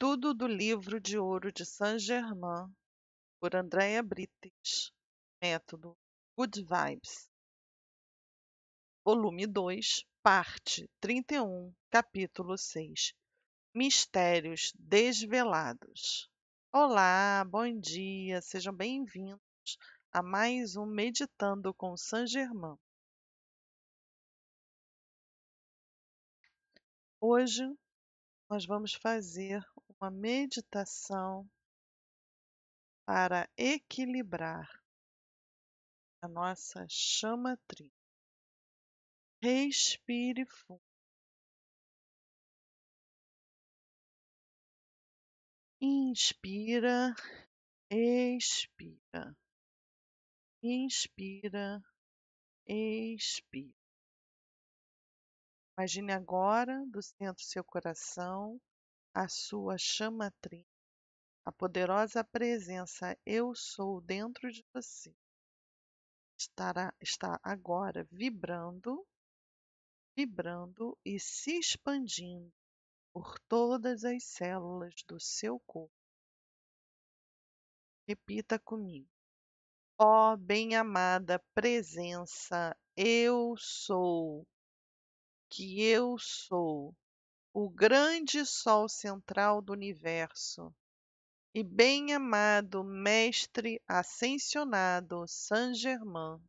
Estudo do Livro de Ouro de Saint-Germain, por Andrea Brites. Método Good Vibes. Volume 2, parte 31, capítulo 6. Mistérios desvelados. Olá, bom dia, sejam bem-vindos a mais um Meditando com Saint-Germain. Hoje nós vamos fazer uma meditação para equilibrar a nossa chama tri. Respire fundo. Inspira, expira. Inspira, expira. Imagine agora, do centro do seu coração, a sua chama tri, a poderosa presença Eu Sou dentro de você. Está agora vibrando e se expandindo por todas as células do seu corpo. Repita comigo. Ó bem-amada presença, eu sou, que eu sou, o grande sol central do universo, e bem-amado Mestre Ascensionado Saint-Germain,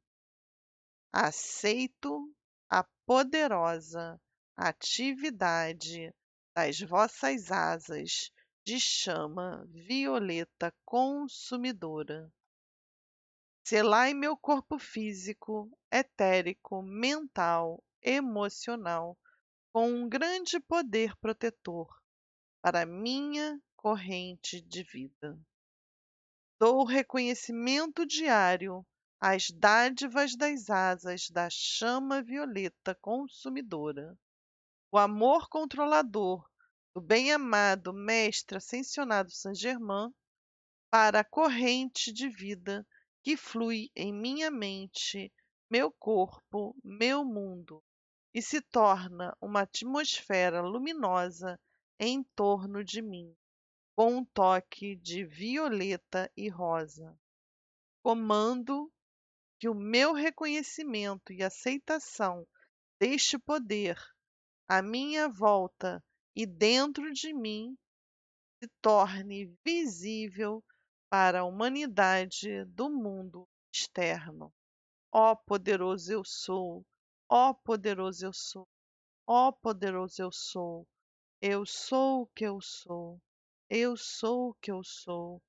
aceito a poderosa atividade das vossas asas de chama violeta consumidora. Selai meu corpo físico, etérico, mental, emocional, com um grande poder protetor para minha corrente de vida. Dou reconhecimento diário às dádivas das asas da chama violeta consumidora. O amor controlador do bem-amado Mestre Ascensionado Saint-Germain para a corrente de vida que flui em minha mente, meu corpo, meu mundo, e se torna uma atmosfera luminosa em torno de mim, com um toque de violeta e rosa. Comando que o meu reconhecimento e aceitação deste poder à minha volta e dentro de mim se torne visível para a humanidade do mundo externo. Ó poderoso eu sou, ó poderoso eu sou, ó poderoso eu sou o que eu sou, eu sou o que eu sou,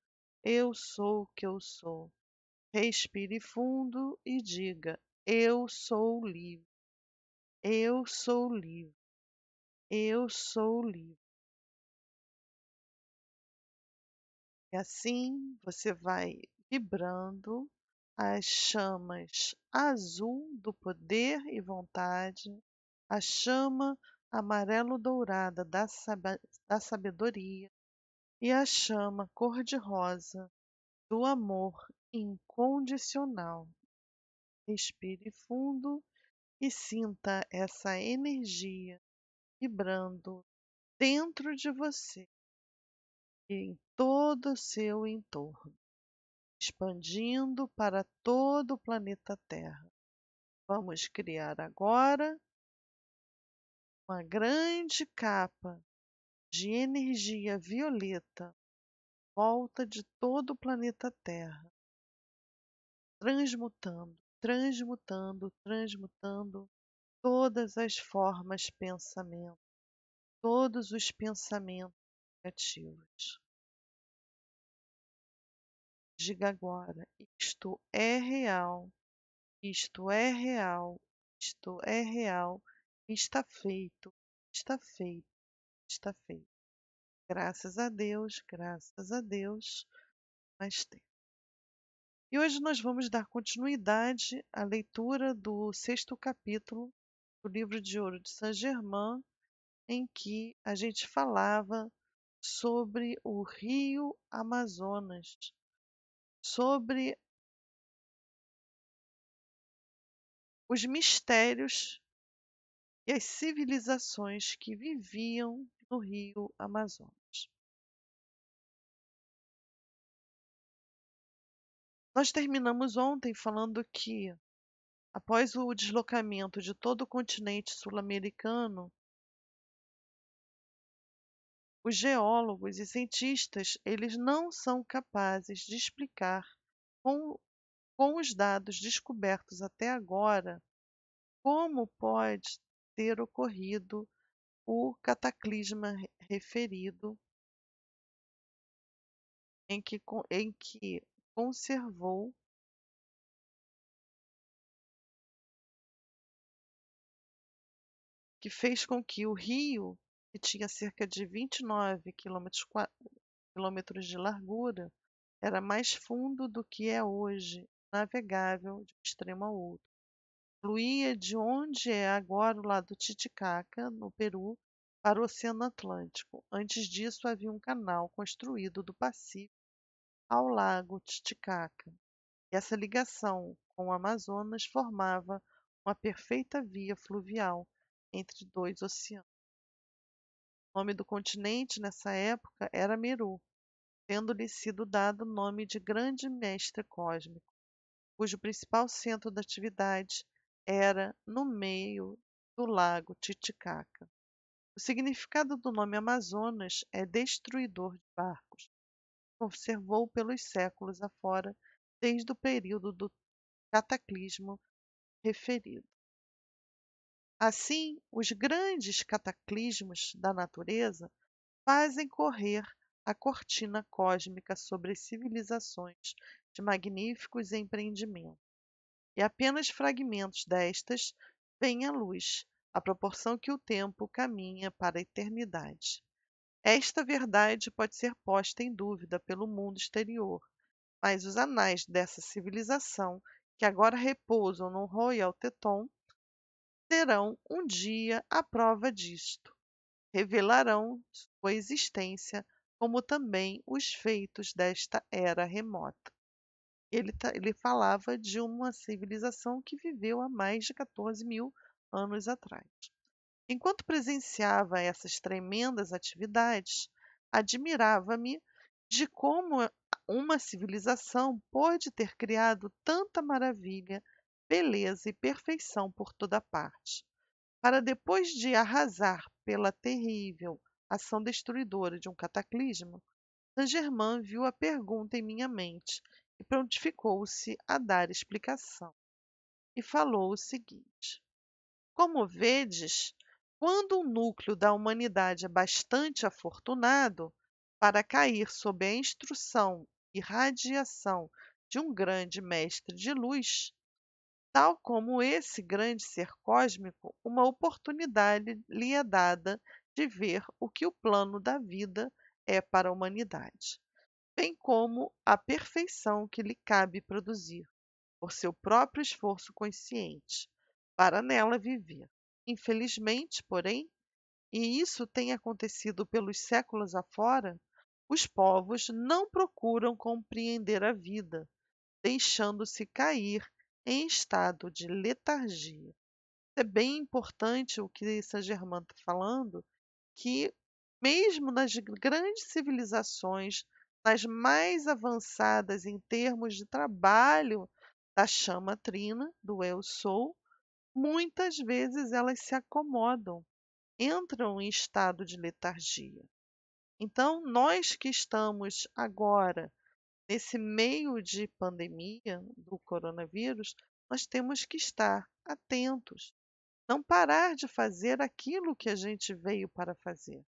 eu sou o que eu sou. Respire fundo e diga: eu sou livre, eu sou livre, eu sou livre. E assim você vai vibrando as chamas azul do poder e vontade, a chama amarelo-dourada da sabedoria e a chama cor-de-rosa do amor incondicional. Respire fundo e sinta essa energia vibrando dentro de você e em todo o seu entorno, expandindo para todo o planeta Terra. Vamos criar agora uma grande capa de energia violeta em volta de todo o planeta Terra, transmutando todas as formas pensamento, todos os pensamentos negativos. Diga agora: isto é real, isto é real, isto é real, está feito, está feito, está feito. Graças a Deus, mais tempo. E hoje nós vamos dar continuidade à leitura do 6º capítulo do Livro de Ouro de Saint-Germain, em que a gente falava sobre o rio Amazonas, sobre os mistérios e as civilizações que viviam no rio Amazonas. Nós terminamos ontem falando que, após o deslocamento de todo o continente sul-americano, os geólogos e cientistas, eles não são capazes de explicar com, com os dados descobertos até agora como pode ter ocorrido o cataclisma referido em que conservou que fez com que o rio, que tinha cerca de 29 quilômetros de largura, era mais fundo do que é hoje, navegável de um extremo ao outro. Fluía de onde é agora o lado Titicaca, no Peru, para o Oceano Atlântico. Antes disso, havia um canal construído do Pacífico ao lago Titicaca. E essa ligação com o Amazonas formava uma perfeita via fluvial entre dois oceanos. O nome do continente nessa época era Meru, tendo-lhe sido dado o nome de Grande Mestre Cósmico, cujo principal centro de atividade era no meio do lago Titicaca. O significado do nome Amazonas é destruidor de barcos. Conservou pelos séculos afora, desde o período do cataclismo referido. Assim, os grandes cataclismos da natureza fazem correr a cortina cósmica sobre as civilizações de magníficos empreendimentos, e apenas fragmentos destas vêm à luz, à proporção que o tempo caminha para a eternidade. Esta verdade pode ser posta em dúvida pelo mundo exterior, mas os anais dessa civilização, que agora repousam no Royal Teton, terão um dia a prova disto. Revelarão sua existência, como também os feitos desta era remota. Ele falava de uma civilização que viveu há mais de 14 mil anos atrás. Enquanto presenciava essas tremendas atividades, admirava-me de como uma civilização pôde ter criado tanta maravilha, beleza e perfeição por toda parte, para depois de arrasar pela terrível ação destruidora de um cataclismo, Saint-Germain viu a pergunta em minha mente e prontificou-se a dar explicação. E falou o seguinte: como vedes, quando o núcleo da humanidade é bastante afortunado para cair sob a instrução e radiação de um grande mestre de luz, tal como esse grande ser cósmico, uma oportunidade lhe é dada de ver o que o plano da vida é para a humanidade, bem como a perfeição que lhe cabe produzir, por seu próprio esforço consciente, para nela viver. Infelizmente, porém, e isso tem acontecido pelos séculos afora, os povos não procuram compreender a vida, deixando-se cair em estado de letargia. É bem importante o que Saint-Germain está falando, que mesmo nas grandes civilizações, nas mais avançadas em termos de trabalho da chama trina, do Eu Sou, muitas vezes elas se acomodam, entram em estado de letargia. Então, nós que estamos agora nesse meio de pandemia do coronavírus, nós temos que estar atentos, não parar de fazer aquilo que a gente veio para fazer,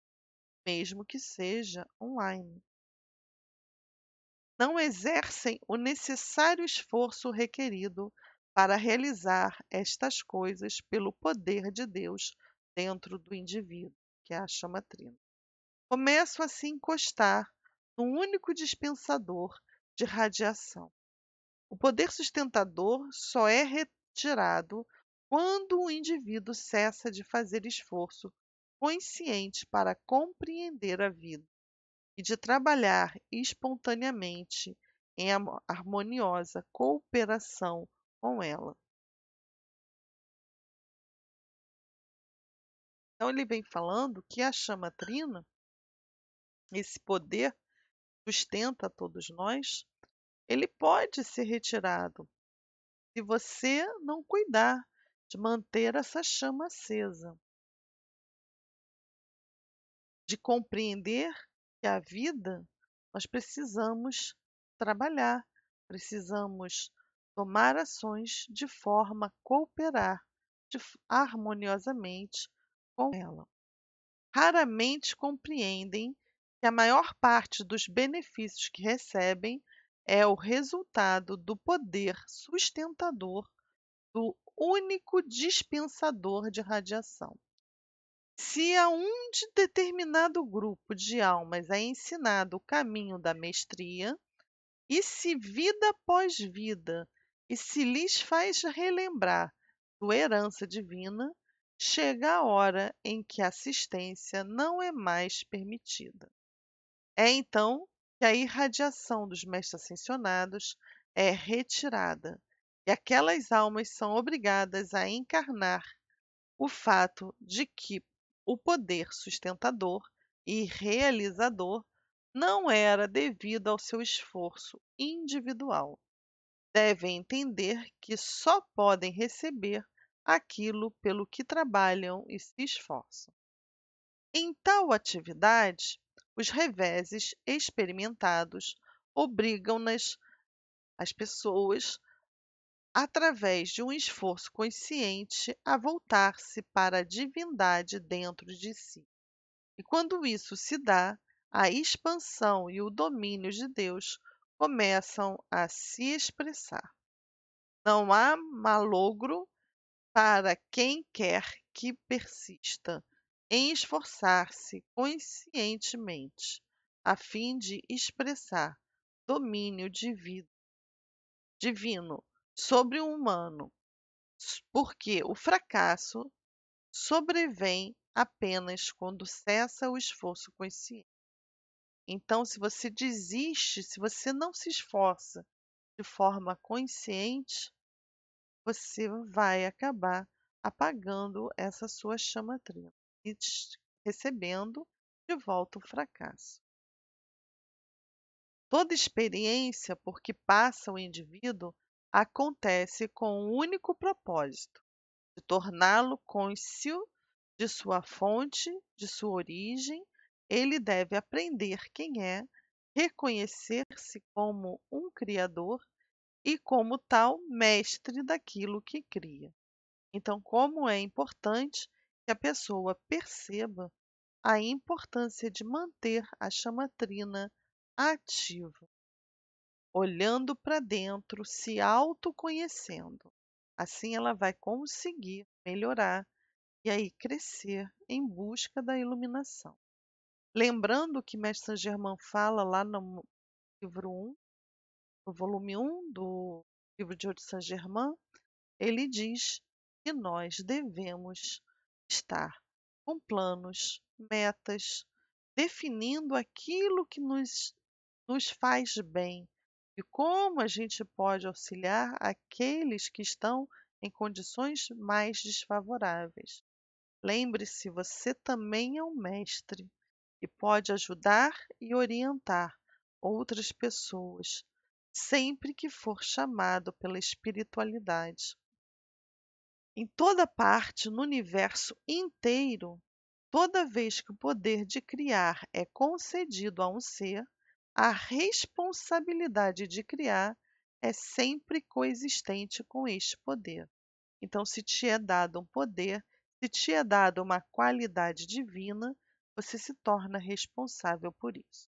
mesmo que seja online. Não exercem o necessário esforço requerido para realizar estas coisas pelo poder de Deus dentro do indivíduo, que é a chama trina. Começam a se encostar no único dispensador de radiação. O poder sustentador só é retirado quando o indivíduo cessa de fazer esforço consciente para compreender a vida e de trabalhar espontaneamente em harmoniosa cooperação com ela. Então, ele vem falando que a chama trina, esse poder, sustenta todos nós, ele pode ser retirado se você não cuidar de manter essa chama acesa, de compreender que a vida nós precisamos trabalhar, precisamos tomar ações de forma a cooperar harmoniosamente com ela. Raramente compreendem que a maior parte dos benefícios que recebem é o resultado do poder sustentador do único dispensador de radiação. Se a um de determinado grupo de almas é ensinado o caminho da mestria, e se vida após vida, e se lhes faz relembrar sua herança divina, chega a hora em que a assistência não é mais permitida. É então que a irradiação dos mestres ascensionados é retirada, e aquelas almas são obrigadas a encarnar o fato de que o poder sustentador e realizador não era devido ao seu esforço individual. Devem entender que só podem receber aquilo pelo que trabalham e se esforçam. Em tal atividade, os reveses experimentados obrigam-nas, as pessoas, através de um esforço consciente, a voltar-se para a divindade dentro de si. E quando isso se dá, a expansão e o domínio de Deus começam a se expressar. Não há malogro para quem quer que persista em esforçar-se conscientemente, a fim de expressar domínio divino sobre o humano, porque o fracasso sobrevém apenas quando cessa o esforço consciente. Então, se você desiste, se você não se esforça de forma consciente, você vai acabar apagando essa sua chama triângulo e recebendo de volta o fracasso. Toda experiência por que passa o indivíduo acontece com um único propósito: de torná-lo cônscio de sua fonte, de sua origem. Ele deve aprender quem é, reconhecer-se como um criador e, como tal, mestre daquilo que cria. Então, como é importante que a pessoa perceba a importância de manter a chama trina ativa, olhando para dentro, se autoconhecendo. Assim ela vai conseguir melhorar e aí crescer em busca da iluminação. Lembrando que Mestre Saint Germain fala lá no livro 1, no volume 1 do livro de Ouro de Saint Germain, ele diz que nós devemos estar com planos, metas, definindo aquilo que nos faz bem e como a gente pode auxiliar aqueles que estão em condições mais desfavoráveis. Lembre-se, você também é um mestre e pode ajudar e orientar outras pessoas sempre que for chamado pela espiritualidade. Em toda parte, no universo inteiro, toda vez que o poder de criar é concedido a um ser, a responsabilidade de criar é sempre coexistente com este poder. Então, se te é dado um poder, se te é dado uma qualidade divina, você se torna responsável por isso.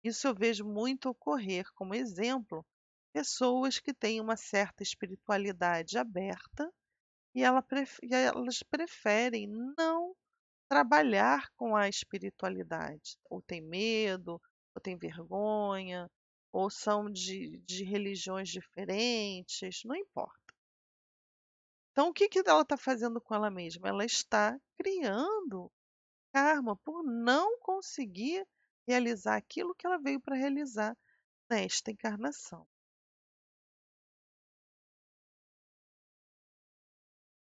Isso eu vejo muito ocorrer como exemplo, pessoas que têm uma certa espiritualidade aberta e elas preferem não trabalhar com a espiritualidade, ou tem medo, ou tem vergonha, ou são de religiões diferentes, não importa. Então, o que que ela está fazendo com ela mesma? Ela está criando karma por não conseguir realizar aquilo que ela veio para realizar nesta encarnação.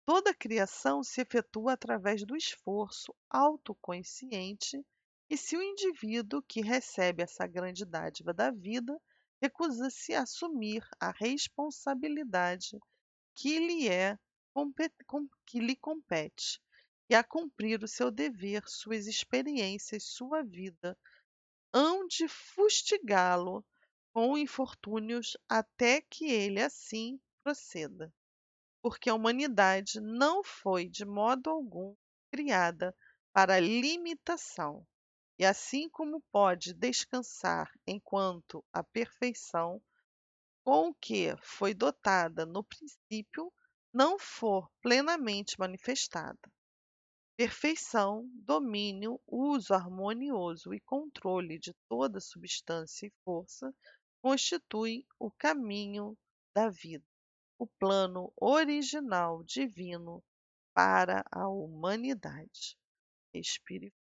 Toda a criação se efetua através do esforço autoconsciente, e se o indivíduo que recebe essa grande dádiva da vida recusa-se a assumir a responsabilidade que que lhe compete e a cumprir o seu dever, suas experiências, sua vida, hão de fustigá-lo com infortúnios até que ele assim proceda, porque a humanidade não foi de modo algum criada para limitação, e assim como pode descansar enquanto a perfeição com que foi dotada no princípio não for plenamente manifestada. Perfeição, domínio, uso harmonioso e controle de toda substância e força constituem o caminho da vida, o plano original divino para a humanidade. Respire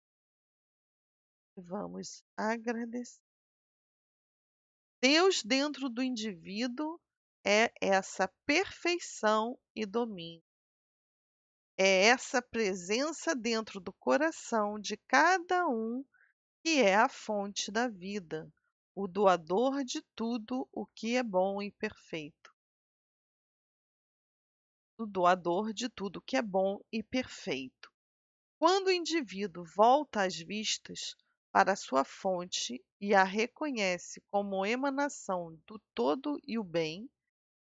e vamos agradecer. Deus dentro do indivíduo é essa perfeição e domínio. É essa presença dentro do coração de cada um que é a fonte da vida, o doador de tudo o que é bom e perfeito. O doador de tudo que é bom e perfeito. Quando o indivíduo volta as vistas para sua fonte e a reconhece como emanação do todo e o bem,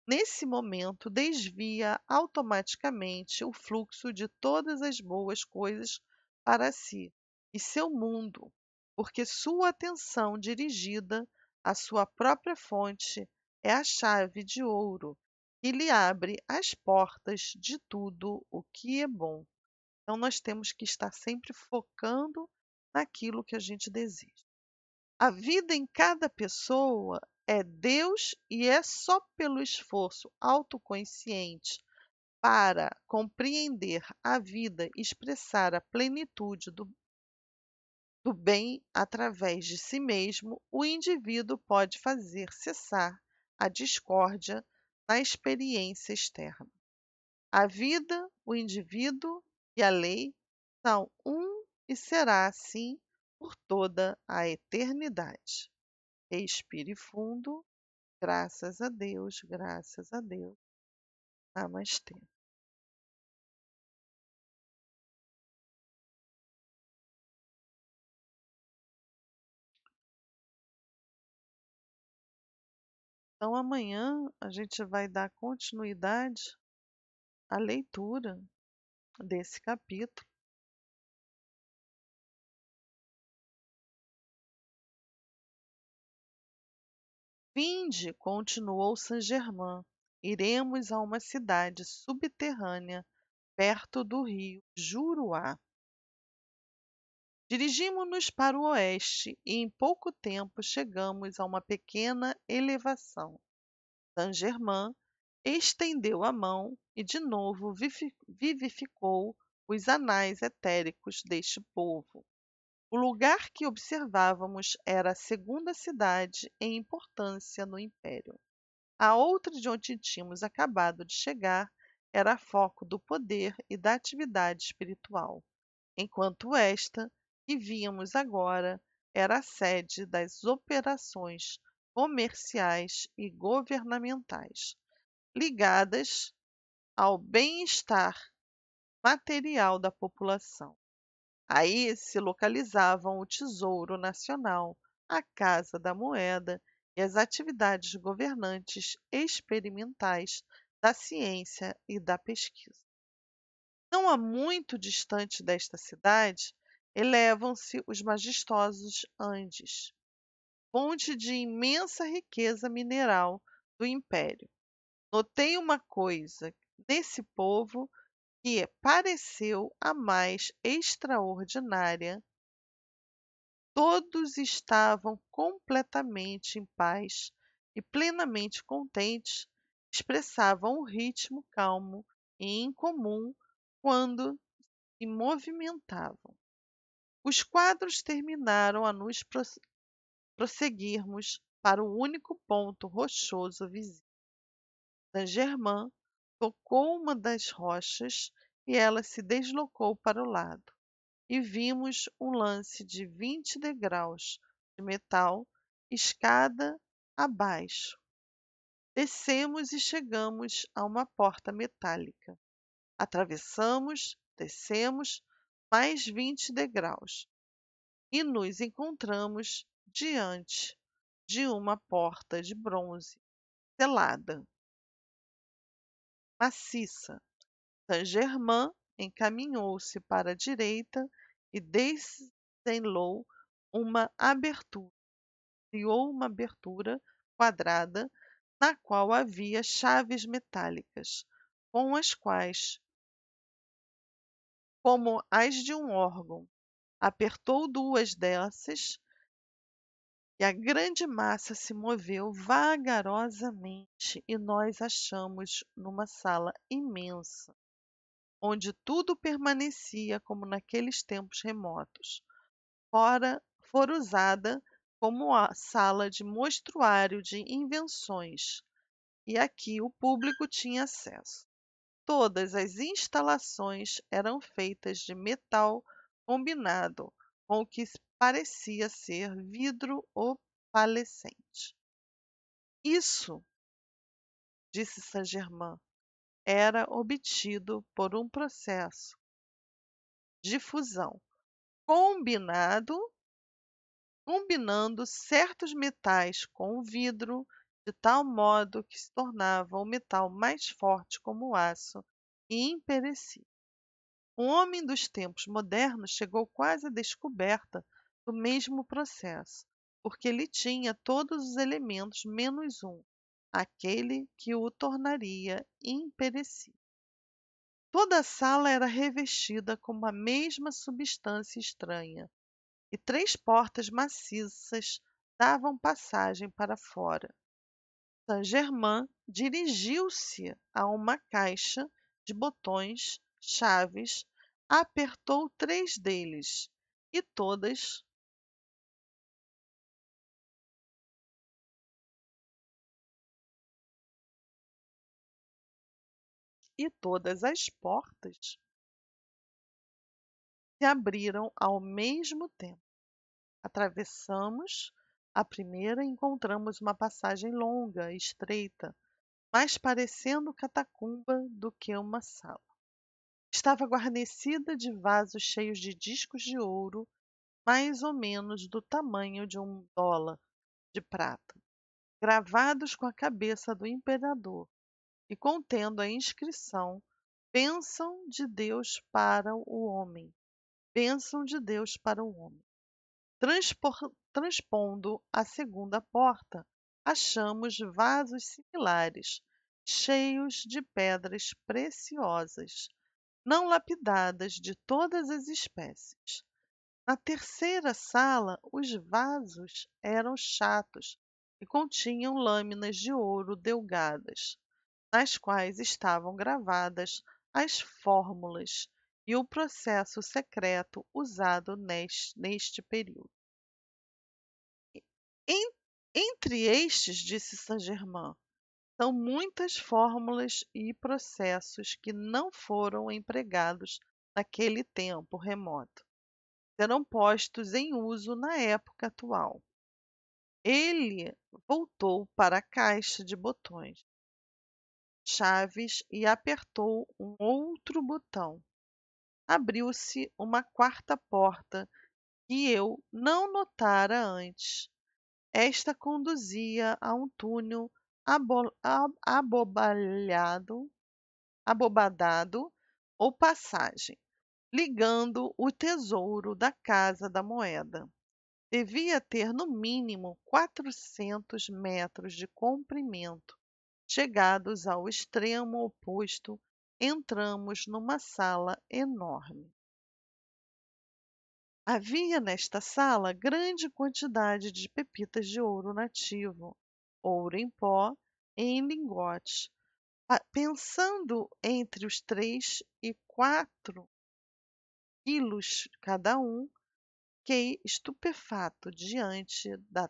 nesse momento desvia automaticamente o fluxo de todas as boas coisas para si e seu mundo, porque sua atenção dirigida à sua própria fonte é a chave de ouro que lhe abre as portas de tudo o que é bom. Então, nós temos que estar sempre focando naquilo que a gente deseja. A vida em cada pessoa é Deus e é só pelo esforço autoconsciente para compreender a vida e expressar a plenitude do bem através de si mesmo, o indivíduo pode fazer cessar a discórdia na experiência externa. A vida, o indivíduo e a lei são um e será assim por toda a eternidade. Respire fundo. Graças a Deus, graças a Deus. Namastê. Então, amanhã a gente vai dar continuidade à leitura desse capítulo. Vinde, continuou Saint-Germain, iremos a uma cidade subterrânea perto do rio Juruá. Dirigimo-nos para o oeste e em pouco tempo chegamos a uma pequena elevação. Saint-Germain estendeu a mão e de novo vivificou os anais etéricos deste povo. O lugar que observávamos era a segunda cidade em importância no império. A outra de onde tínhamos acabado de chegar era foco do poder e da atividade espiritual, enquanto esta, que víamos agora, era a sede das operações comerciais e governamentais, ligadas ao bem-estar material da população. Aí se localizavam o Tesouro Nacional, a Casa da Moeda e as atividades governantes experimentais da ciência e da pesquisa. Não há muito distante desta cidade, elevam-se os majestosos Andes, fonte de imensa riqueza mineral do império. Notei uma coisa nesse povo que pareceu a mais extraordinária. Todos estavam completamente em paz e plenamente contentes, expressavam um ritmo calmo e incomum quando se movimentavam. Os quadros terminaram a nos prosseguirmos para o único ponto rochoso visível. Saint-Germain tocou uma das rochas e ela se deslocou para o lado, e vimos um lance de 20 degraus de metal, escada abaixo. Descemos e chegamos a uma porta metálica. Atravessamos, descemos mais 20 degraus e nos encontramos diante de uma porta de bronze selada, maciça. Saint-Germain encaminhou-se para a direita e desenlou uma abertura, criou uma abertura quadrada na qual havia chaves metálicas, com as quais, como as de um órgão, apertou duas dessas e a grande massa se moveu vagarosamente e nós achamos numa sala imensa, onde tudo permanecia como naqueles tempos remotos. Fora usada como a sala de mostruário de invenções, e aqui o público tinha acesso. Todas as instalações eram feitas de metal combinado com o que parecia ser vidro opalescente. Isso, disse Saint-Germain, era obtido por um processo de fusão combinado combinando certos metais com o vidro, de tal modo que se tornava o metal mais forte como o aço e imperecível. O homem dos tempos modernos chegou quase à descoberta do mesmo processo, porque ele tinha todos os elementos menos um, aquele que o tornaria imperecível. Toda a sala era revestida com a mesma substância estranha, e 3 portas maciças davam passagem para fora. Saint-Germain dirigiu-se a uma caixa de botões, chaves, apertou 3 deles e todas as portas se abriram ao mesmo tempo. Atravessamos a primeira e encontramos uma passagem longa e estreita, mais parecendo catacumba do que uma sala. Estava guarnecida de vasos cheios de discos de ouro, mais ou menos do tamanho de $1 de prata, gravados com a cabeça do imperador e contendo a inscrição: Bênção de Deus para o homem. Bênção de Deus para o homem. Transpondo a segunda porta, achamos vasos similares, cheios de pedras preciosas, não lapidadas, de todas as espécies. Na terceira sala, os vasos eram chatos e continham lâminas de ouro delgadas, nas quais estavam gravadas as fórmulas e o processo secreto usado neste período. En- Entre estes, disse Saint-Germain, são muitas fórmulas e processos que não foram empregados naquele tempo remoto. Serão postos em uso na época atual. Ele voltou para a caixa de botões, chaves e apertou um outro botão. Abriu-se uma quarta porta que eu não notara antes. Esta conduzia a um túnel abobadado ou passagem, ligando o tesouro da Casa da Moeda. Devia ter no mínimo 400 metros de comprimento. Chegados ao extremo oposto, entramos numa sala enorme. Havia nesta sala grande quantidade de pepitas de ouro nativo, ouro em pó e em lingotes. Pensando entre os 3 e 4 quilos cada um, fiquei estupefato diante da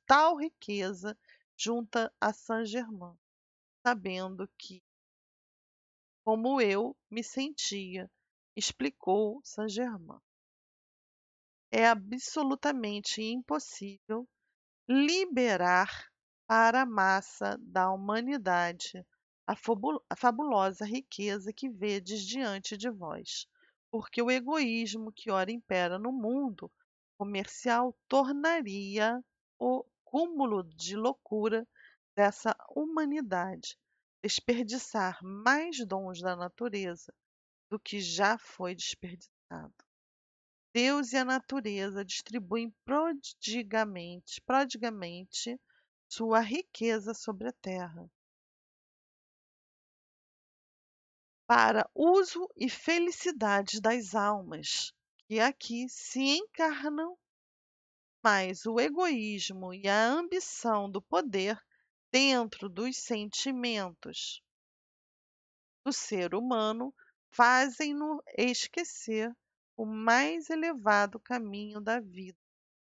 tal riqueza junta a Saint-Germain, sabendo que, como eu me sentia, explicou Saint-Germain. É absolutamente impossível liberar para a massa da humanidade a fabulosa riqueza que vedes diante de vós, porque o egoísmo que ora impera no mundo comercial tornaria o cúmulo de loucura dessa humanidade desperdiçar mais dons da natureza do que já foi desperdiçado. Deus e a natureza distribuem prodigamente sua riqueza sobre a terra, para uso e felicidade das almas que aqui se encarnam, mas o egoísmo e a ambição do poder dentro dos sentimentos do ser humano fazem-no esquecer o mais elevado caminho da vida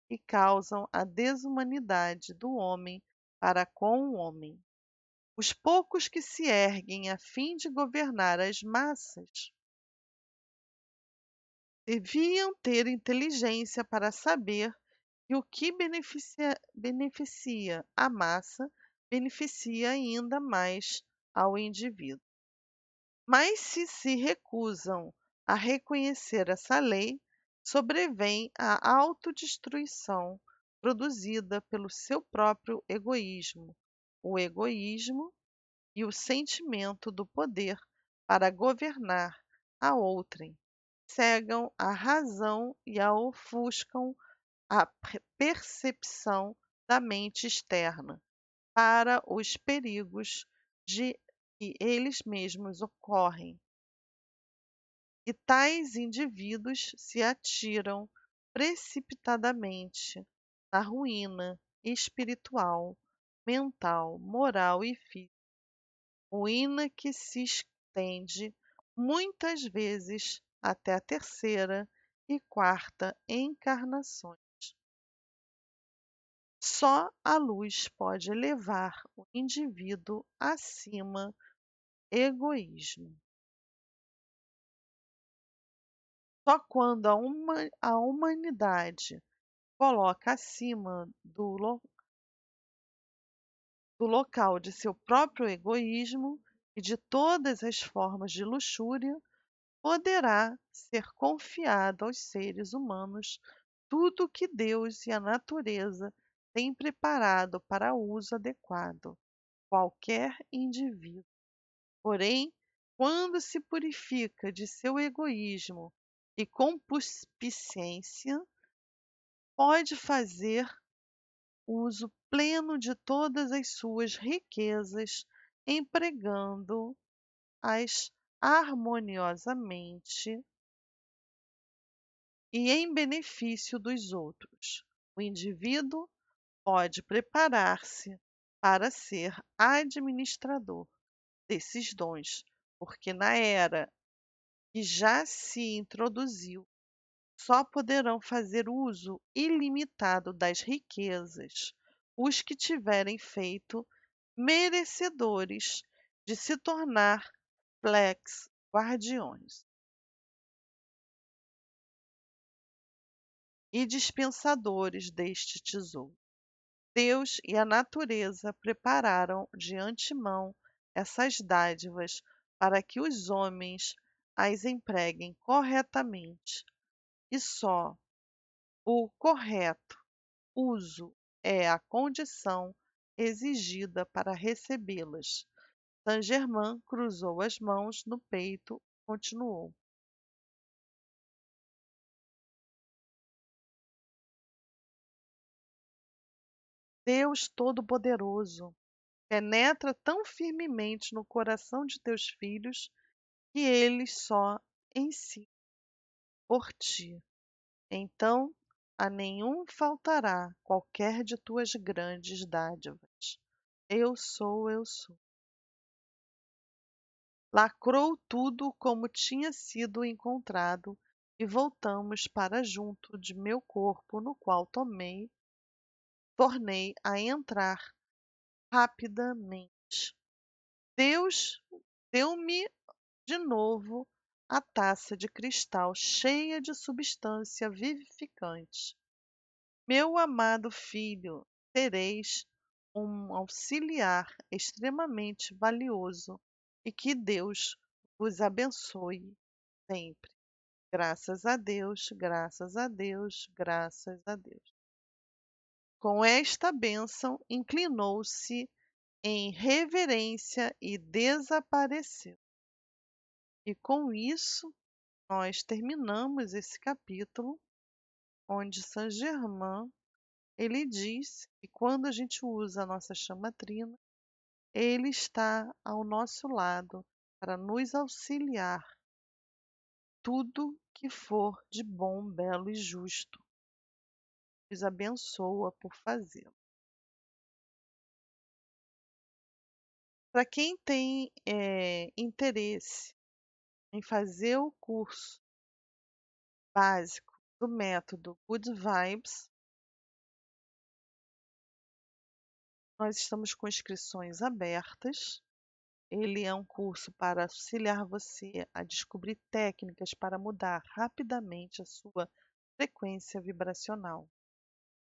e causam a desumanidade do homem para com o homem. Os poucos que se erguem a fim de governar as massas deviam ter inteligência para saber que o que beneficia a massa beneficia ainda mais ao indivíduo. Mas se recusam a reconhecer essa lei, sobrevém a autodestruição produzida pelo seu próprio egoísmo, o egoísmo e o sentimento do poder para governar a outrem, cegam a razão e a ofuscam a percepção da mente externa para os perigos de que eles mesmos ocorrem. E tais indivíduos se atiram precipitadamente na ruína espiritual, mental, moral e física, ruína que se estende muitas vezes até a terceira e quarta encarnações. Só a luz pode elevar o indivíduo acima do egoísmo. Só quando a humanidade coloca acima do local de seu próprio egoísmo e de todas as formas de luxúria, poderá ser confiado aos seres humanos tudo o que Deus e a natureza têm preparado para uso adequado. Qualquer indivíduo, porém, quando se purifica de seu egoísmo e concupiscência, pode fazer uso pleno de todas as suas riquezas, empregando-as harmoniosamente e em benefício dos outros. O indivíduo pode preparar-se para ser administrador desses dons, porque na era que já se introduziu, só poderão fazer uso ilimitado das riquezas os que tiverem feito merecedores de se tornar flex guardiões e dispensadores deste tesouro. Deus e a natureza prepararam de antemão essas dádivas para que os homens as empreguem corretamente, e só o correto uso é a condição exigida para recebê-las. Saint-Germain cruzou as mãos no peito e continuou. Deus Todo-Poderoso, penetra tão firmemente no coração de teus filhos que eles só em si por ti. Então a nenhum faltará qualquer de tuas grandes dádivas. Eu sou, eu sou. Lacrou tudo como tinha sido encontrado e voltamos para junto de meu corpo, no qual tornei a entrar rapidamente. Deus deu-me de novo a taça de cristal cheia de substância vivificante. Meu amado filho, sereis um auxiliar extremamente valioso e que Deus vos abençoe sempre. Graças a Deus, graças a Deus, graças a Deus. Com esta bênção, inclinou-se em reverência e desapareceu. E com isso, nós terminamos esse capítulo, onde Saint-Germain ele diz que quando a gente usa a nossa chama trina, ele está ao nosso lado para nos auxiliar tudo que for de bom, belo e justo. Nos abençoa por fazê-lo. Para quem tem interesse em fazer o curso básico do método Good Vibes, nós estamos com inscrições abertas. Ele é um curso para auxiliar você a descobrir técnicas para mudar rapidamente a sua frequência vibracional.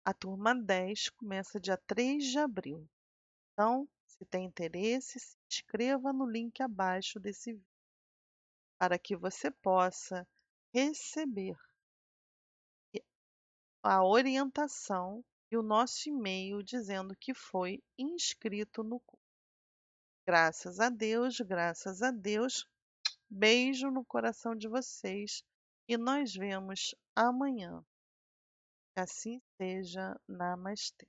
A turma 10 começa dia 3 de abril. Então, se tem interesse, se inscreva no link abaixo desse vídeo para que você possa receber a orientação e o nosso e-mail dizendo que foi inscrito no curso. Graças a Deus, graças a Deus. Beijo no coração de vocês e nós vemos amanhã. Que assim seja. Namastê.